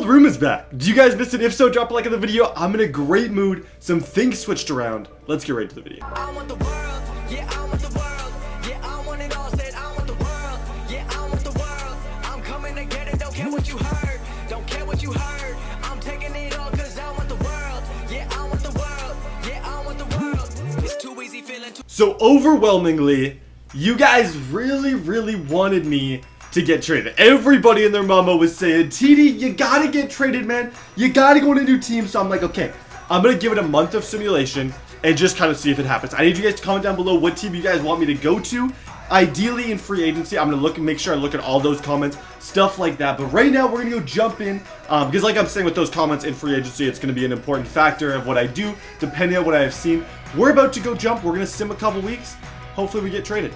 old room is back. Do you guys miss it? If so, drop a like on the video. I'm in a great mood. Some things switched around. Let's get right to the video. I want the world, yeah, I want the world, yeah, I want it all, said I want the world, yeah, I want the world, I'm coming to get it, don't care what you heard, don't care what you heard, I'm taking it all cause I want the world, yeah, I want the world, yeah, I want the world, it's too easy feeling too. So overwhelmingly, you guys really wanted me to get traded. Everybody and their mama was saying, TD, you gotta get traded, man. You gotta go in a new team. So I'm like, okay, I'm gonna give it a month of simulation and just kind of see if it happens. I need you guys to comment down below what team you guys want me to go to. Ideally in free agency. I'm gonna look and make sure I look at all those comments, stuff like that. But right now we're gonna go jump in because like I'm saying with those comments in free agency, it's gonna be an important factor of what I do depending on what I have seen. We're about to go jump. We're gonna sim a couple weeks. Hopefully we get traded.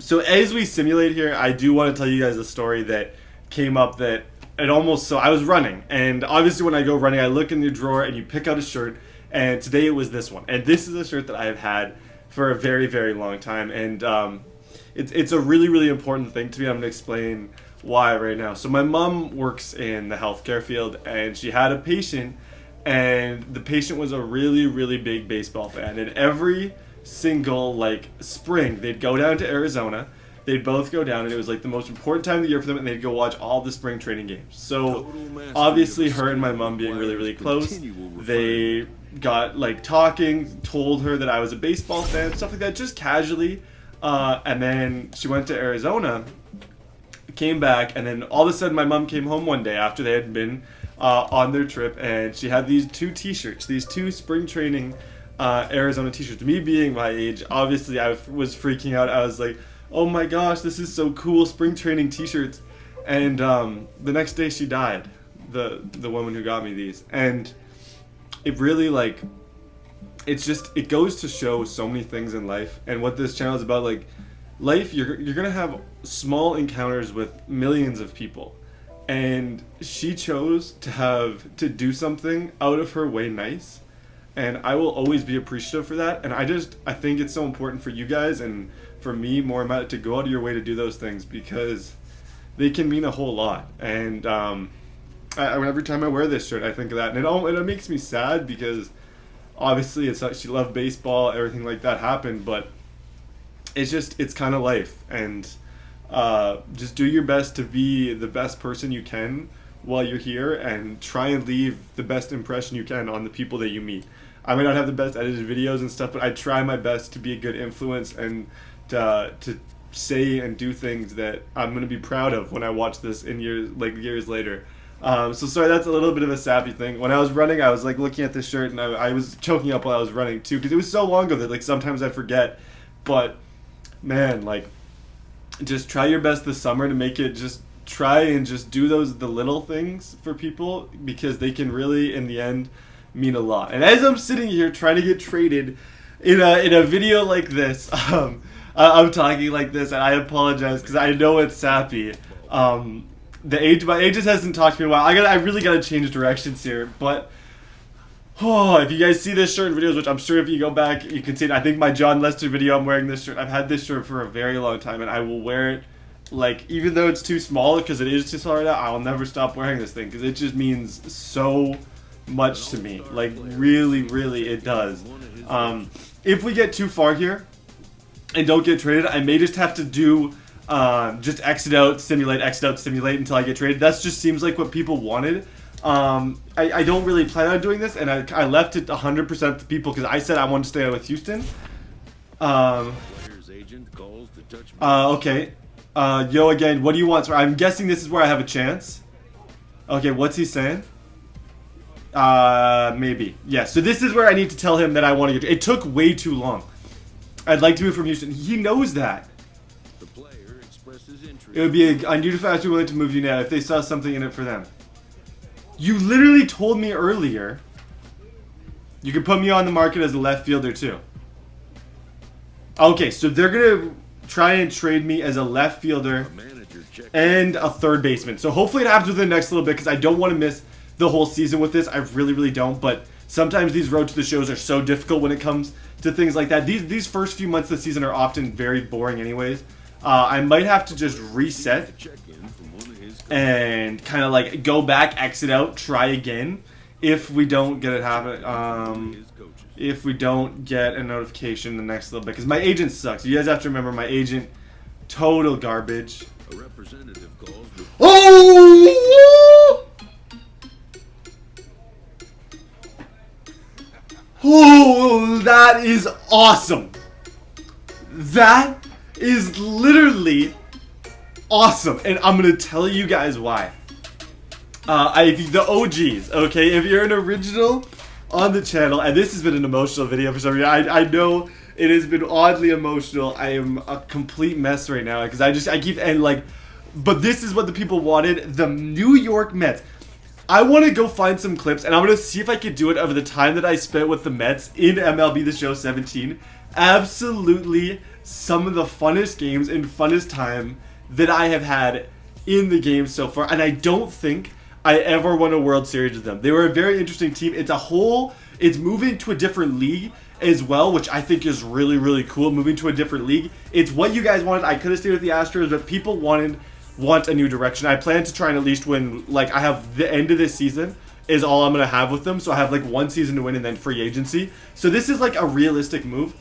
So as we simulate here, I do want to tell you guys a story that came up that it almost, so I was running, and obviously when I go running, I look in the drawer and you pick out a shirt, and today it was this one. And this is a shirt that I have had for a very long time, and it's a really important thing to me. I'm going to explain why right now. So my mom works in the healthcare field, and she had a patient, and the patient was a really big baseball fan, and every single like spring they'd go down to Arizona, they'd both go down, and it was like the most important time of the year for them, and they'd go watch all the spring training games. So obviously her and my mom being really close, they got like talking, told her that I was a baseball fan, stuff like that, just casually, and then she went to Arizona, came back, and then all of a sudden my mom came home one day after they had been on their trip, and she had these two t-shirts, these two spring training Arizona t-shirts. Me being my age, obviously I was freaking out. I was like, oh my gosh, this is so cool, spring training t-shirts. And the next day she died, the woman who got me these. And it really, like, it's just, it goes to show so many things in life, and what this channel is about. Like, life, you're gonna have small encounters with millions of people, and she chose to do something out of her way nice. And I will always be appreciative for that. And I think it's so important for you guys and for me more about it to go out of your way to do those things, because they can mean a whole lot. And every time I wear this shirt, I think of that. And it makes me sad because obviously she loved baseball, everything like that happened. But it's kind of life. And just do your best to be the best person you can while you're here, and try and leave the best impression you can on the people that you meet. I may not have the best edited videos and stuff, but I try my best to be a good influence and to say and do things that I'm going to be proud of when I watch this in years later. So sorry, that's a little bit of a sappy thing. When I was running, I was like looking at this shirt, and I was choking up while I was running too, because it was so long ago that like sometimes I forget. But man, like, just try your best this summer to make it, just try and just do the little things for people, because they can really in the end mean a lot. And as I'm sitting here trying to get traded in a video like this, I'm talking like this, and I apologize because I know it's sappy. My agent hasn't talked to me in a while. I really gotta change directions here. But if you guys see this shirt in videos, which I'm sure if you go back you can see it. I think my John Lester video, I'm wearing this shirt. I've had this shirt for a very long time, and I will wear it. Like, even though it's too small, because it is too small right now, I'll never stop wearing this thing, because it just means so much to me. Like, really it does. If we get too far here and don't get traded, I may just have to do just exit out, simulate until I get traded. That just seems like what people wanted. I don't really plan on doing this, and I left it 100% to people because I said I wanted to stay out with Houston. Okay. Yo, again, what do you want? So I'm guessing this is where I have a chance. Okay, what's he saying? Maybe. Yeah, so this is where I need to tell him that I want to get... It took way too long. I'd like to move from Houston. He knows that. The player expresses interest. It would be a new fans willing to move you now if they saw something in it for them. You literally told me earlier you could put me on the market as a left fielder too. Okay, so they're going to try and trade me as a left fielder and a third baseman. So hopefully it happens within the next little bit, because I don't want to miss the whole season with this. I really don't. But sometimes these road to the shows are so difficult when it comes to things like that. These first few months of the season are often very boring anyways. I might have to just reset and kind of like go back, exit out, try again if we don't get it happen. If we don't get a notification the next little bit, because my agent sucks. You guys have to remember my agent, total garbage. A representative calls with Oh! Oh, that is awesome. That is literally awesome, and I'm gonna tell you guys why. The OGs, okay? If you're an original on the channel, and this has been an emotional video for some reason, I know it has been oddly emotional. I am a complete mess right now because I keep and like, but this is what the people wanted. The New York Mets. I want to go find some clips, and I'm going to see if I can do it over the time that I spent with the Mets in MLB The Show 17. Absolutely some of the funnest games and funnest time that I have had in the game so far, and I don't think I ever won a World Series with them. They were a very interesting team. It's moving to a different league as well, which I think is really, really cool, moving to a different league. It's what you guys wanted. I could have stayed with the Astros, but people want a new direction. I plan to try and at least win, like, I have the end of this season is all I'm going to have with them, so I have like one season to win and then free agency. So this is like a realistic move,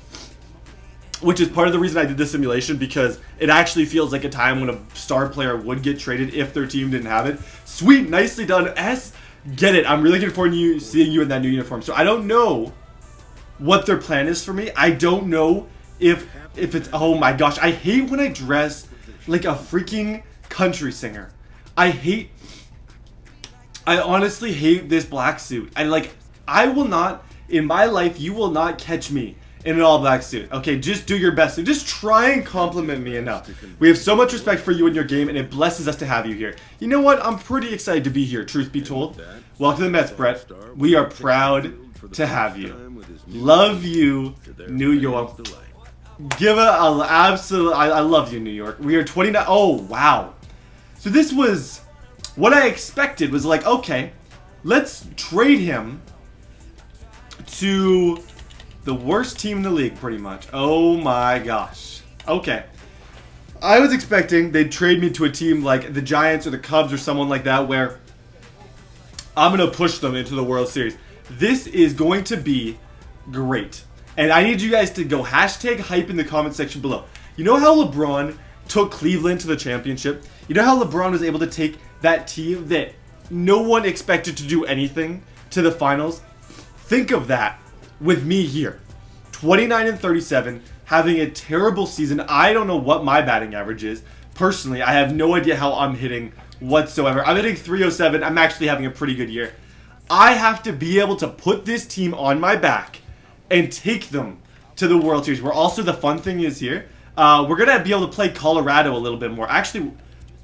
which is part of the reason I did this simulation, because it actually feels like a time when a star player would get traded if their team didn't have it. Sweet, nicely done, S. Get it. I'm really looking forward to seeing you in that new uniform. So I don't know what their plan is for me. I don't know if it's, oh my gosh, I hate when I dress like a freaking country singer. I honestly hate this black suit. I will not, in my life, you will not catch me in an all black suit. Okay, just do your best. Just try and compliment me enough. We have so much respect for you and your game, and it blesses us to have you here. You know what? I'm pretty excited to be here, truth be told. Welcome to the Mets, Brett. We are proud to have you. Love you, New York. Give it an absolute, I love you, New York. We are 29. Oh, wow. So this was what I expected, was like, okay, let's trade him to the worst team in the league, pretty much. Oh my gosh. Okay. I was expecting they'd trade me to a team like the Giants or the Cubs or someone like that, where I'm going to push them into the World Series. This is going to be great. And I need you guys to go hashtag hype in the comment section below. You know how LeBron took Cleveland to the championship? You know how LeBron was able to take that team that no one expected to do anything to the finals? Think of that with me here. 29-37, having a terrible season. I don't know what my batting average is. Personally, I have no idea how I'm hitting whatsoever. I'm hitting 307. I'm actually having a pretty good year. I have to be able to put this team on my back and take them to the World Series. Where also the fun thing is here, we're going to be able to play Colorado a little bit more. Actually,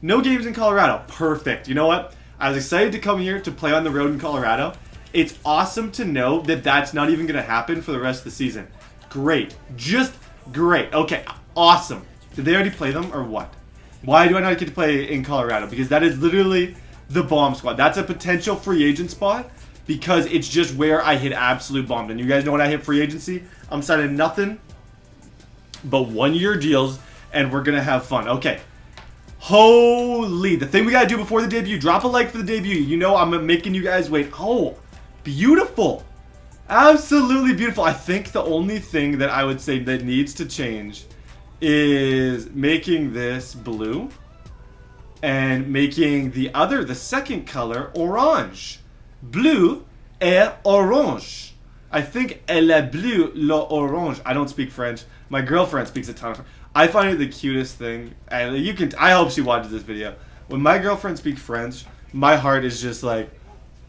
no games in Colorado. Perfect. You know what? I was excited to come here to play on the road in Colorado. It's awesome to know that that's not even going to happen for the rest of the season. Great. Just great. Okay, awesome. Did they already play them or what? Why do I not get to play in Colorado? Because that is literally the bomb squad. That's a potential free agent spot because it's just where I hit absolute bombs. And you guys know when I hit free agency, I'm signing nothing but 1-year deals, and we're going to have fun. Okay. Holy. The thing we got to do before the debut, drop a like for the debut. You know I'm making you guys wait. Oh, beautiful. Absolutely beautiful. I think the only thing that I would say that needs to change is making this blue and making the second color orange. Bleu et orange. I think elle bleu, l'orange. I don't speak French. My girlfriend speaks a ton of French. I find it the cutest thing. And I hope she watches this video. When my girlfriend speaks French, my heart is just like,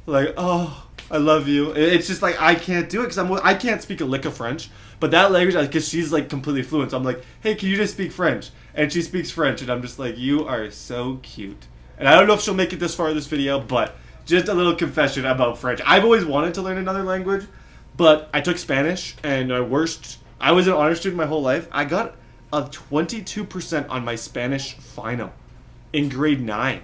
oh, I love you. It's just like, I can't do it because I can't speak a lick of French. But that language, because she's like completely fluent. So I'm like, hey, can you just speak French? And she speaks French. And I'm just like, you are so cute. And I don't know if she'll make it this far in this video, but just a little confession about French. I've always wanted to learn another language, but I took Spanish, and I was an honor student my whole life. I got a 22% on my Spanish final in grade 9.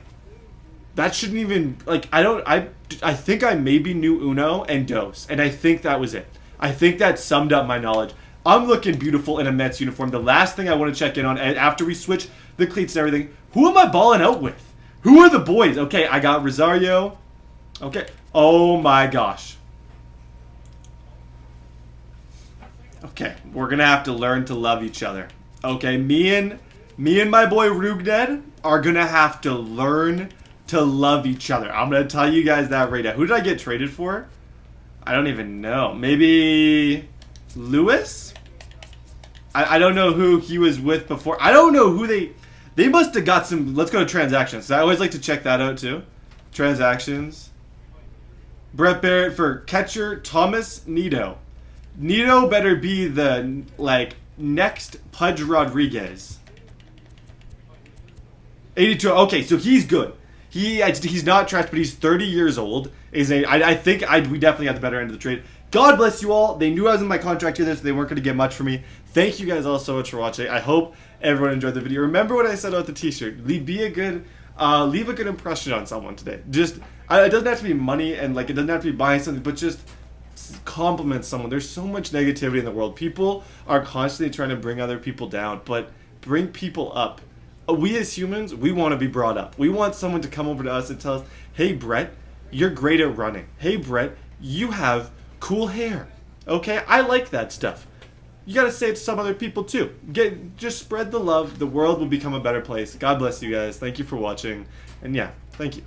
That shouldn't even, I think I maybe knew uno and dos, and I think that was it. I think that summed up my knowledge. I'm looking beautiful in a Mets uniform. The last thing I want to check in on, after we switch the cleats and everything, who am I balling out with? Who are the boys? Okay, I got Rosario. Okay. Oh my gosh. Okay, we're gonna have to learn to love each other. Okay, me and my boy Rugned are gonna have to learn to love each other. I'm gonna tell you guys that right now. Who did I get traded for? I don't even know. Maybe Lewis? I don't know who he was with before. I don't know who they must have got some. Let's go to transactions. I always like to check that out too. Transactions. Brett Barrett for catcher Thomas Nido. Nido better be the next Pudge Rodriguez. 82. Okay, so he's good. He's not trash, but he's 30 years old. I think we definitely got the better end of the trade. God bless you all. They knew I was in my contract here, so they weren't going to get much for me. Thank you guys all so much for watching. I hope everyone enjoyed the video. Remember what I said about the t-shirt. Leave a good impression on someone today. Just, it doesn't have to be money and it doesn't have to be buying something, but just compliment someone. There's so much negativity in the world. People are constantly trying to bring other people down, but bring people up. We as humans, we want to be brought up. We want someone to come over to us and tell us, hey Brett, you're great at running. Hey Brett, you have cool hair. Okay, I like that stuff. You gotta say it to some other people too. Just spread the love. The world will become a better place. God bless you guys. Thank you for watching. And yeah, thank you.